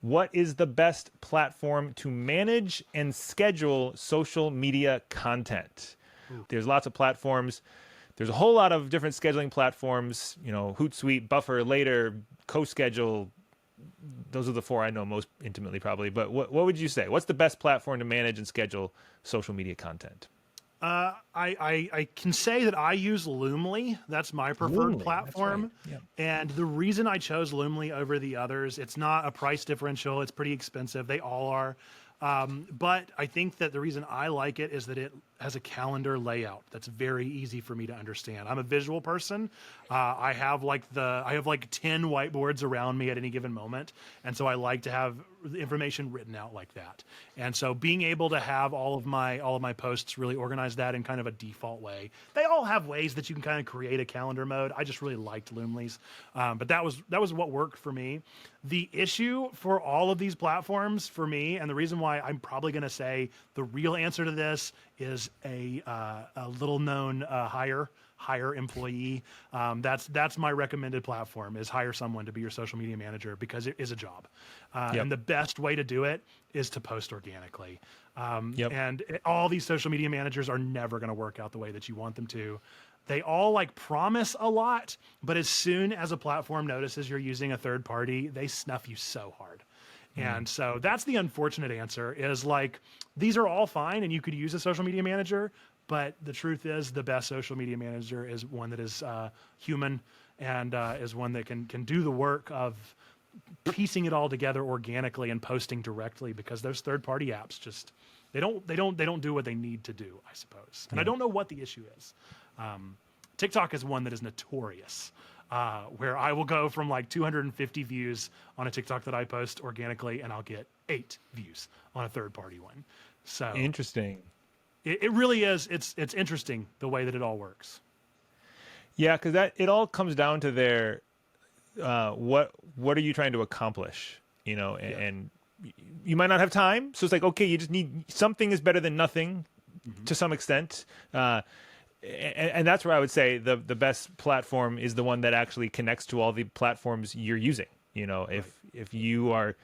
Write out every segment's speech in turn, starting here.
What is the best platform to manage and schedule social media content? There's lots of platforms. There's a whole lot of different scheduling platforms, Hootsuite, Buffer, Later, CoSchedule. Those are the four I know most intimately, probably. But what would you say? What's the best platform to manage and schedule social media content? I can say that I use Loomly. That's my preferred platform. That's right. And the reason I chose Loomly over the others, it's not a price differential. It's pretty expensive. They all are. But I think that the reason I like it is that it has a calendar layout that's very easy for me to understand. I'm a visual person. I have like 10 whiteboards around me at any given moment, and so I like to have the information written out like that. And so being able to have all of my posts really organized that in kind of a default way. They all have ways that you can kind of create a calendar mode. I just really liked Loomly's, but that was what worked for me. The issue for all of these platforms for me, and the reason why I'm probably going to say the real answer to this is a little known hire employee. That's my recommended platform, is hire someone to be your social media manager, because it is a job. And the best way to do it is to post organically. And all these social media managers are never going to work out the way that you want them to. They all promise a lot, but as soon as a platform notices you're using a third party, they snuff you so hard. And so that's the unfortunate answer, is these are all fine and you could use a social media manager, but the truth is the best social media manager is one that is human and is one that can do the work of piecing it all together organically and posting directly, because those third party apps just, they don't do what they need to do, I suppose. And I don't know what the issue is. TikTok is one that is notorious, where I will go from 250 views on a TikTok that I post organically, and I'll get 8 views on a third party one. So Interesting. It really is. It's interesting the way that it all works. Yeah, because it all comes down to their what are you trying to accomplish, and you might not have time, so it's okay, you just need, something is better than nothing to some extent. And that's where I would say the best platform is the one that actually connects to all the platforms you're using. If you are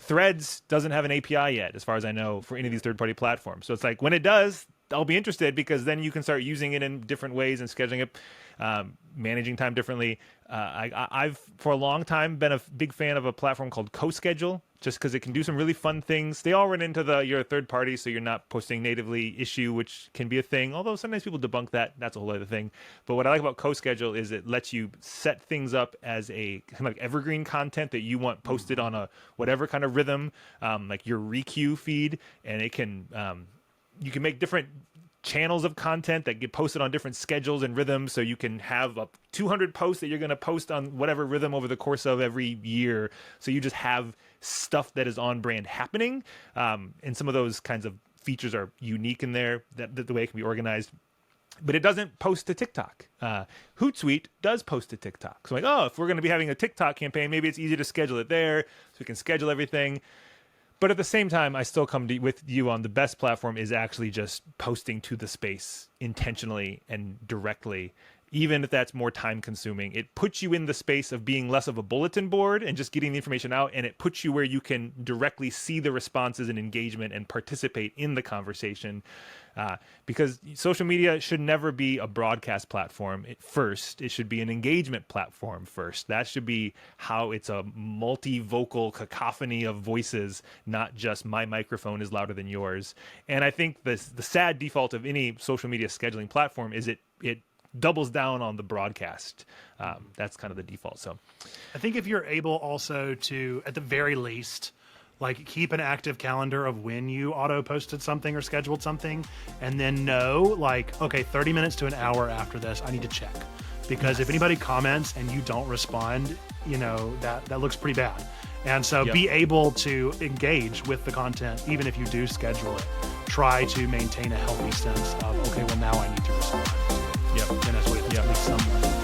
Threads doesn't have an API yet, as far as I know, for any of these third-party platforms. So it's when it does, I'll be interested, because then you can start using it in different ways and scheduling it, managing time differently. I've for a long time been a big fan of a platform called CoSchedule, just because it can do some really fun things. They all run into you're a third party, so you're not posting natively issue, which can be a thing. Although sometimes people debunk that. That's a whole other thing. But what I like about CoSchedule is it lets you set things up as a kind of evergreen content that you want posted on a whatever kind of rhythm, like your Requeue feed, and it can you can make different channels of content that get posted on different schedules and rhythms, so you can have up 200 posts that you're going to post on whatever rhythm over the course of every year, so you just have stuff that is on brand happening, and some of those kinds of features are unique in there, that the way it can be organized. But it doesn't post to TikTok. Hootsuite does post to TikTok, so if we're going to be having a TikTok campaign, maybe it's easy to schedule it there, so we can schedule everything. But at the same time, I still come with you on the best platform is actually just posting to the space intentionally and directly, even if that's more time consuming. It puts you in the space of being less of a bulletin board and just getting the information out, and it puts you where you can directly see the responses and engagement and participate in the conversation. Because social media should never be a broadcast platform first. It should be an engagement platform first. That should be how it's a multi-vocal cacophony of voices, not just my microphone is louder than yours. And I think the sad default of any social media scheduling platform is it doubles down on the broadcast. That's kind of the default. So I think if you're able also to, at the very least, keep an active calendar of when you auto posted something or scheduled something, and then know okay, 30 minutes to an hour after this, I need to check, because if anybody comments and you don't respond, that looks pretty bad. And so be able to engage with the content, even if you do schedule it. Try to maintain a healthy sense of, okay, well now I need to respond. Yep. And that's what at least someone.